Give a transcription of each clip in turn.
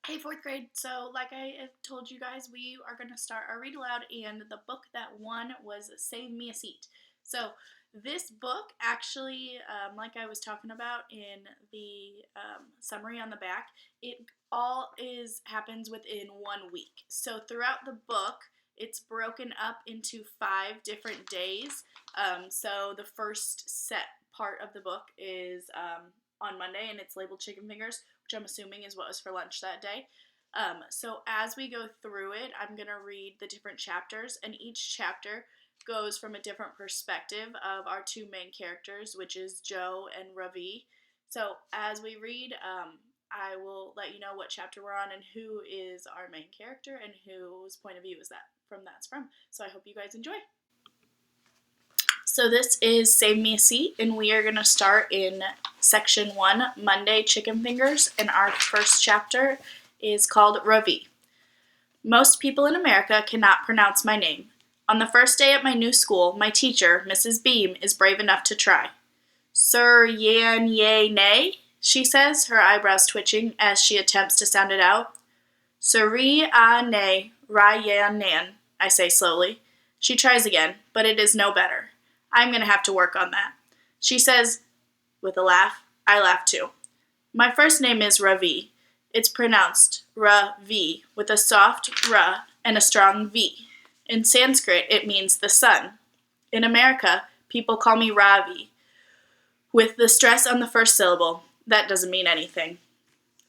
Hey, fourth grade. So, like I have told you guys, we are going to start our read aloud, and the book that won was Save Me a Seat. So, this book actually, like I was talking about in the summary on the back, it all happens within 1 week. So, throughout the book, it's broken up into 5 different days. So, the first set part of the book is on Monday, and it's labeled chicken fingers, which I'm assuming is what was for lunch that day. So as we go through it, I'm going to read the different chapters, and each chapter goes from a different perspective of our two main characters, which is Joe and Ravi. So as we read, I will let you know what chapter we're on and who is our main character and whose point of view is that's from. So I hope you guys enjoy. So this is Save Me a Seat, and we are going to start in section 1, Monday Chicken Fingers, and our first chapter is called Ravi. Most people in America cannot pronounce my name. On the first day at my new school, my teacher, Mrs. Beam, is brave enough to try. Sir Yan Ye Nay, she says, her eyebrows twitching as she attempts to sound it out. Suri a nay, ra yan nan, I say slowly. She tries again, but it is no better. I'm going to have to work on that. She says, with a laugh. I laugh too. My first name is Ravi. It's pronounced Ra-V, with a soft Ra and a strong V. In Sanskrit, it means the sun. In America, people call me Ravi, with the stress on the first syllable. That doesn't mean anything.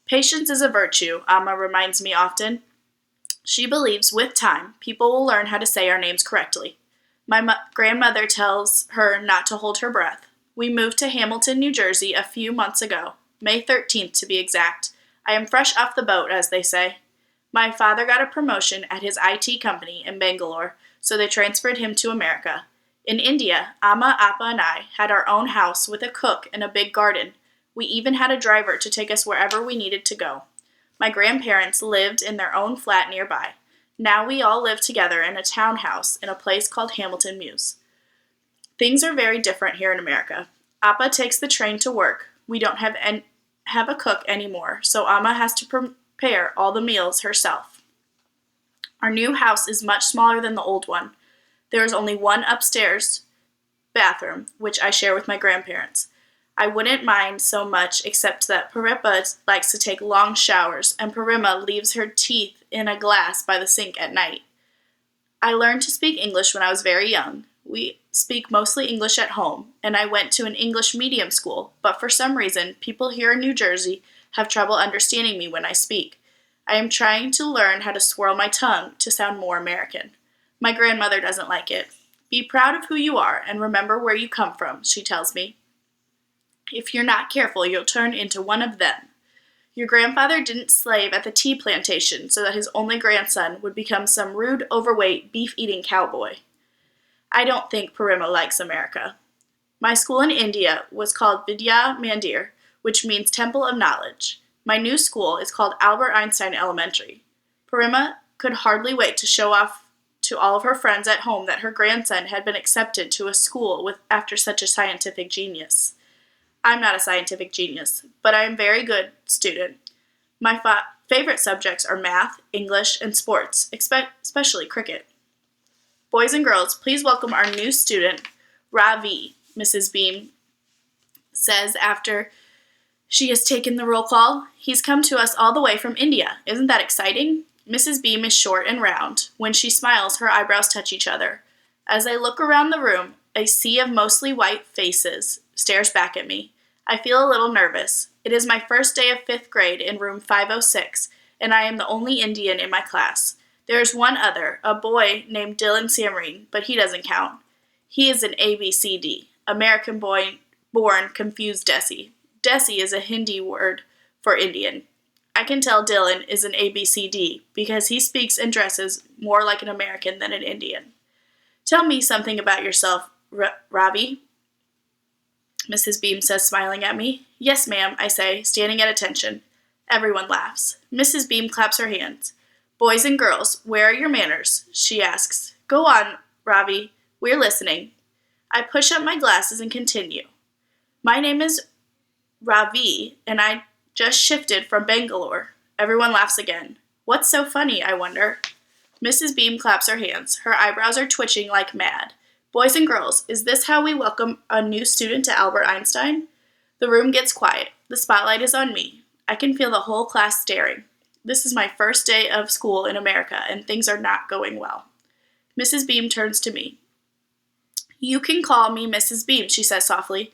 Patience is a virtue, Amma reminds me often. She believes with time, people will learn how to say our names correctly. My grandmother tells her not to hold her breath. We moved to Hamilton, New Jersey a few months ago, May 13th to be exact. I am fresh off the boat, as they say. My father got a promotion at his IT company in Bangalore, so they transferred him to America. In India, Amma, Appa, and I had our own house with a cook and a big garden. We even had a driver to take us wherever we needed to go. My grandparents lived in their own flat nearby. Now we all live together in a townhouse in a place called Hamilton Mews. Things are very different here in America. Appa takes the train to work. We don't have a cook anymore, so Amma has to prepare all the meals herself. Our new house is much smaller than the old one. There is only one upstairs bathroom, which I share with my grandparents. I wouldn't mind so much except that Paripa likes to take long showers, and Parima leaves her teeth in a glass by the sink at night. I learned to speak English when I was very young. We speak mostly English at home, and I went to an English medium school, but for some reason, people here in New Jersey have trouble understanding me when I speak. I am trying to learn how to swirl my tongue to sound more American. My grandmother doesn't like it. Be proud of who you are and remember where you come from, she tells me. If you're not careful, you'll turn into one of them. Your grandfather didn't slave at the tea plantation so that his only grandson would become some rude, overweight, beef-eating cowboy. I don't think Parima likes America. My school in India was called Vidya Mandir, which means Temple of Knowledge. My new school is called Albert Einstein Elementary. Parima could hardly wait to show off to all of her friends at home that her grandson had been accepted to a school after such a scientific genius. I'm not a scientific genius, but I am a very good student. My favorite subjects are math, English, and sports, especially cricket. Boys and girls, please welcome our new student, Ravi, Mrs. Beam says after she has taken the roll call. He's come to us all the way from India. Isn't that exciting? Mrs. Beam is short and round. When she smiles, her eyebrows touch each other. As I look around the room, a sea of mostly white faces stares back at me. I feel a little nervous. It is my first day of 5th grade in room 506, and I am the only Indian in my class. There is one other, a boy named Dylan Samarine, but he doesn't count. He is an ABCD, American boy born confused Desi. Desi is a Hindi word for Indian. I can tell Dylan is an ABCD because he speaks and dresses more like an American than an Indian. Tell me something about yourself, Ravi, Mrs. Beam says, smiling at me. Yes, ma'am, I say, standing at attention. Everyone laughs. Mrs. Beam claps her hands. Boys and girls, where are your manners? She asks. Go on, Ravi. We're listening. I push up my glasses and continue. My name is Ravi, and I just shifted from Bangalore. Everyone laughs again. What's so funny, I wonder? Mrs. Beam claps her hands. Her eyebrows are twitching like mad. Boys and girls, is this how we welcome a new student to Albert Einstein? The room gets quiet. The spotlight is on me. I can feel the whole class staring. This is my first day of school in America, and things are not going well. Mrs. Beam turns to me. You can call me Mrs. Beam, she says softly.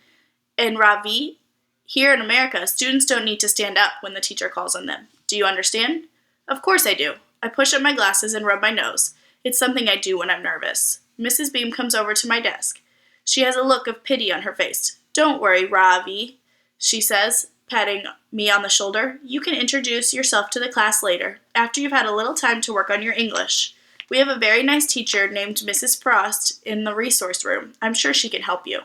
And Ravi, here in America, students don't need to stand up when the teacher calls on them. Do you understand? Of course I do. I push up my glasses and rub my nose. It's something I do when I'm nervous. Mrs. Beam comes over to my desk. She has a look of pity on her face. Don't worry, Ravi, she says, patting me on the shoulder. You can introduce yourself to the class later, after you've had a little time to work on your English. We have a very nice teacher named Mrs. Frost in the resource room. I'm sure she can help you.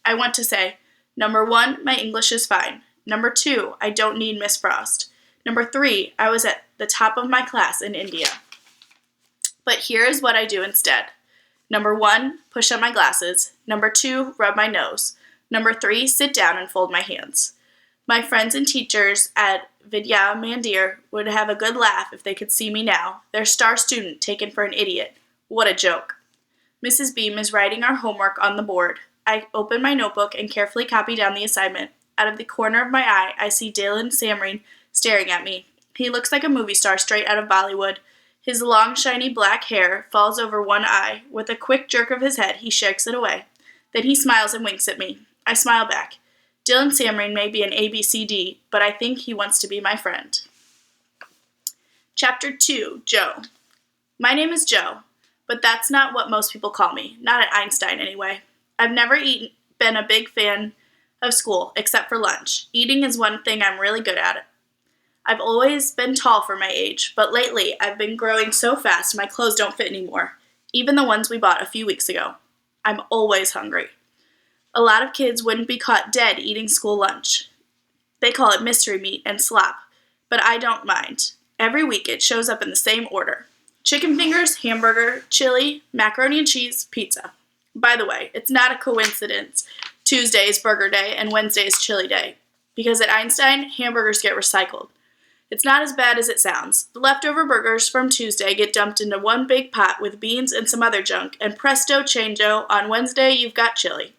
I want to say, Number 1, my English is fine. Number 2, I don't need Miss Frost. Number 3, I was at the top of my class in India. But here is what I do instead. Number 1, push up my glasses. Number 2, rub my nose. Number 3, sit down and fold my hands. My friends and teachers at Vidya Mandir would have a good laugh if they could see me now, their star student taken for an idiot. What a joke. Mrs. Beam is writing our homework on the board. I open my notebook and carefully copy down the assignment. Out of the corner of my eye, I see Dylan Samreen staring at me. He looks like a movie star straight out of Bollywood. His long, shiny black hair falls over one eye. With a quick jerk of his head, he shakes it away. Then he smiles and winks at me. I smile back. Dylan Samreen may be an ABCD, but I think he wants to be my friend. Chapter 2, Joe. My name is Joe, but that's not what most people call me. Not at Einstein, anyway. I've never been a big fan of school, except for lunch. Eating is one thing I'm really good at. I've always been tall for my age, but lately I've been growing so fast my clothes don't fit anymore, even the ones we bought a few weeks ago. I'm always hungry. A lot of kids wouldn't be caught dead eating school lunch. They call it mystery meat and slop, but I don't mind. Every week it shows up in the same order. Chicken fingers, hamburger, chili, macaroni and cheese, pizza. By the way, it's not a coincidence Tuesday is burger day and Wednesday is chili day, because at Einstein, hamburgers get recycled. It's not as bad as it sounds. The leftover burgers from Tuesday get dumped into one big pot with beans and some other junk, and presto changeo, on Wednesday you've got chili.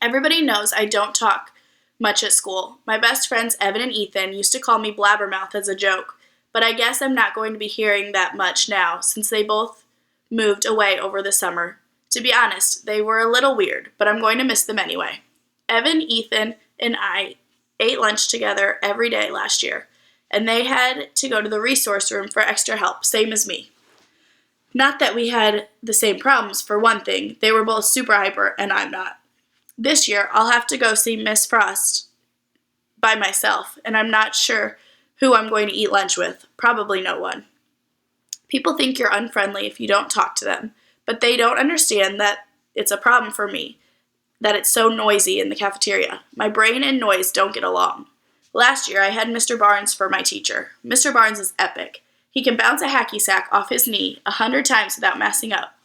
Everybody knows I don't talk much at school. My best friends Evan and Ethan used to call me blabbermouth as a joke, but I guess I'm not going to be hearing that much now since they both moved away over the summer. To be honest, they were a little weird, but I'm going to miss them anyway. Evan, Ethan, and I ate lunch together every day last year, and they had to go to the resource room for extra help, same as me. Not that we had the same problems, for one thing. They were both super hyper, and I'm not. This year, I'll have to go see Miss Frost by myself, and I'm not sure who I'm going to eat lunch with. Probably no one. People think you're unfriendly if you don't talk to them, but they don't understand that it's a problem for me, that it's so noisy in the cafeteria. My brain and noise don't get along. Last year, I had Mr. Barnes for my teacher. Mr. Barnes is epic. He can bounce a hacky sack off his knee 100 times without messing up.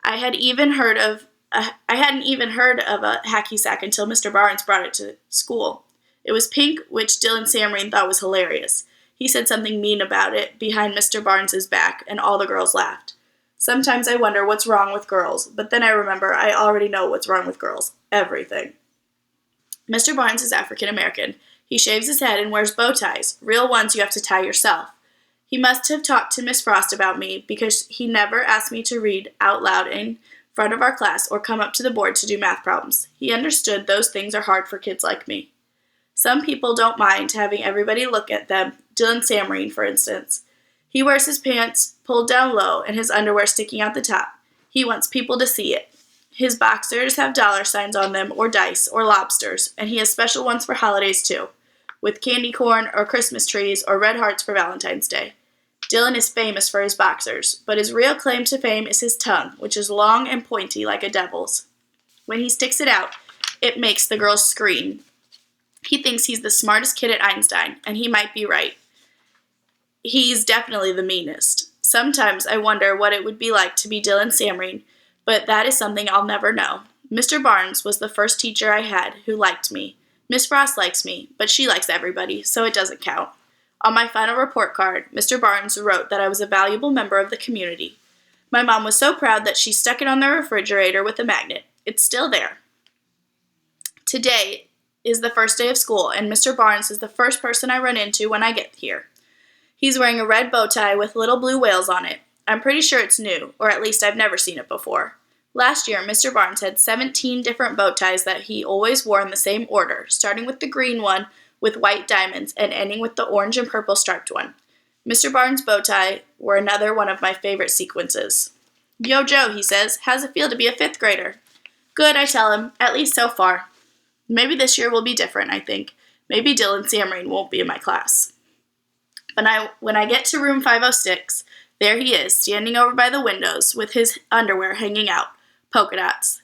I hadn't even heard of a hacky sack until Mr. Barnes brought it to school. It was pink, which Dylan Samreen thought was hilarious. He said something mean about it behind Mr. Barnes's back, and all the girls laughed. Sometimes I wonder what's wrong with girls, but then I remember I already know what's wrong with girls. Everything. Mr. Barnes is African American. He shaves his head and wears bow ties, real ones you have to tie yourself. He must have talked to Miss Frost about me because he never asked me to read out loud in front of our class or come up to the board to do math problems. He understood those things are hard for kids like me. Some people don't mind having everybody look at them, Dylan Samreen, for instance. He wears his pants pulled down low and his underwear sticking out the top. He wants people to see it. His boxers have dollar signs on them, or dice, or lobsters, and he has special ones for holidays too, with candy corn or Christmas trees or red hearts for Valentine's Day. Dylan is famous for his boxers, but his real claim to fame is his tongue, which is long and pointy like a devil's. When he sticks it out, it makes the girls scream. He thinks he's the smartest kid at Einstein, and he might be right. He's definitely the meanest. Sometimes I wonder what it would be like to be Dylan Samreen, but that is something I'll never know. Mr. Barnes was the first teacher I had who liked me. Miss Frost likes me, but she likes everybody, so it doesn't count. On my final report card, Mr. Barnes wrote that I was a valuable member of the community. My mom was so proud that she stuck it on the refrigerator with a magnet. It's still there. Today is the first day of school, and Mr. Barnes is the first person I run into when I get here. He's wearing a red bow tie with little blue whales on it. I'm pretty sure it's new, or at least I've never seen it before. Last year, Mr. Barnes had 17 different bow ties that he always wore in the same order, starting with the green one with white diamonds and ending with the orange and purple striped one. Mr. Barnes' bow tie were another one of my favorite sequences. "Yo, Joe," he says, "how's it feel to be a 5th grader?" "Good," I tell him, "at least so far. Maybe this year will be different, I think. Maybe Dylan Samreen won't be in my class." But when I get to room 506, there he is, standing over by the windows with his underwear hanging out, polka dots.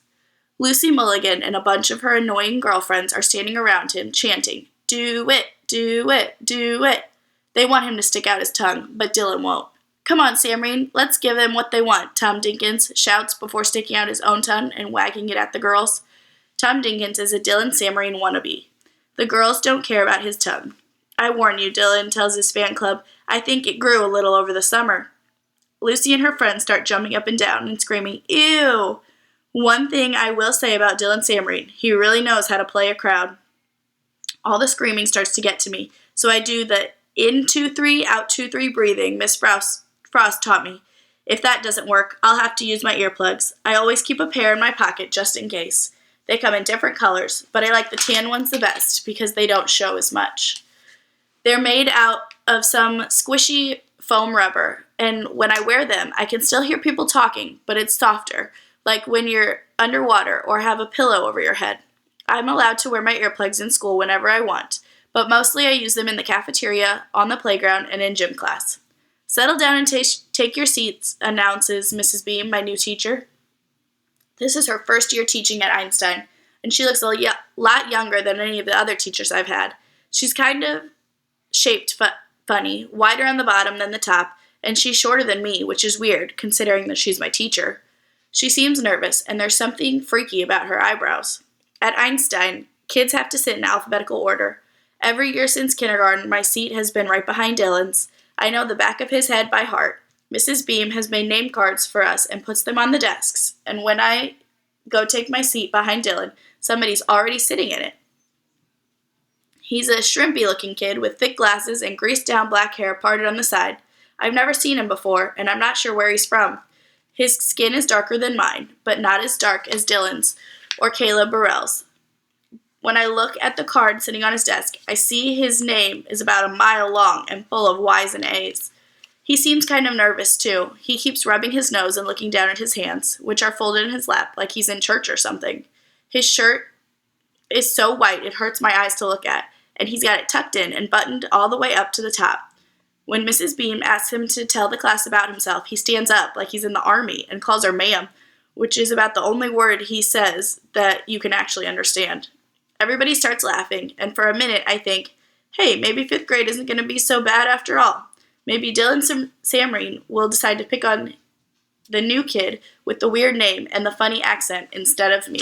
Lucy Mulligan and a bunch of her annoying girlfriends are standing around him, chanting, "Do it, do it, do it." They want him to stick out his tongue, but Dylan won't. "Come on, Samreen, let's give them what they want," Tom Dinkins shouts before sticking out his own tongue and wagging it at the girls. Tom Dinkins is a Dylan Samreen wannabe. The girls don't care about his tongue. "I warn you," Dylan tells his fan club, "I think it grew a little over the summer." Lucy and her friends start jumping up and down and screaming, "Ew!" One thing I will say about Dylan Samreen, he really knows how to play a crowd. All the screaming starts to get to me, so I do the in 2-3, out 2-3 breathing Miss Frost taught me. If that doesn't work, I'll have to use my earplugs. I always keep a pair in my pocket just in case. They come in different colors, but I like the tan ones the best because they don't show as much. They're made out of some squishy foam rubber, and when I wear them, I can still hear people talking, but it's softer, like when you're underwater or have a pillow over your head. I'm allowed to wear my earplugs in school whenever I want, but mostly I use them in the cafeteria, on the playground, and in gym class. "Settle down and take your seats," announces Mrs. Beam, my new teacher. This is her first year teaching at Einstein, and she looks a lot younger than any of the other teachers I've had. She's kind of shaped funny, wider on the bottom than the top, and she's shorter than me, which is weird, considering that she's my teacher. She seems nervous, and there's something freaky about her eyebrows. At Einstein, kids have to sit in alphabetical order. Every year since kindergarten, my seat has been right behind Dylan's. I know the back of his head by heart. Mrs. Beam has made name cards for us and puts them on the desks, and when I go take my seat behind Dylan, somebody's already sitting in it. He's a shrimpy-looking kid with thick glasses and greased-down black hair parted on the side. I've never seen him before, and I'm not sure where he's from. His skin is darker than mine, but not as dark as Dylan's or Caleb Burrell's. When I look at the card sitting on his desk, I see his name is about a mile long and full of Y's and A's. He seems kind of nervous, too. He keeps rubbing his nose and looking down at his hands, which are folded in his lap like he's in church or something. His shirt is so white it hurts my eyes to look at, and he's got it tucked in and buttoned all the way up to the top. When Mrs. Beam asks him to tell the class about himself, he stands up like he's in the army and calls her ma'am, which is about the only word he says that you can actually understand. Everybody starts laughing, and for a minute I think, hey, maybe 5th grade isn't going to be so bad after all. Maybe Dylan Samreen will decide to pick on the new kid with the weird name and the funny accent instead of me.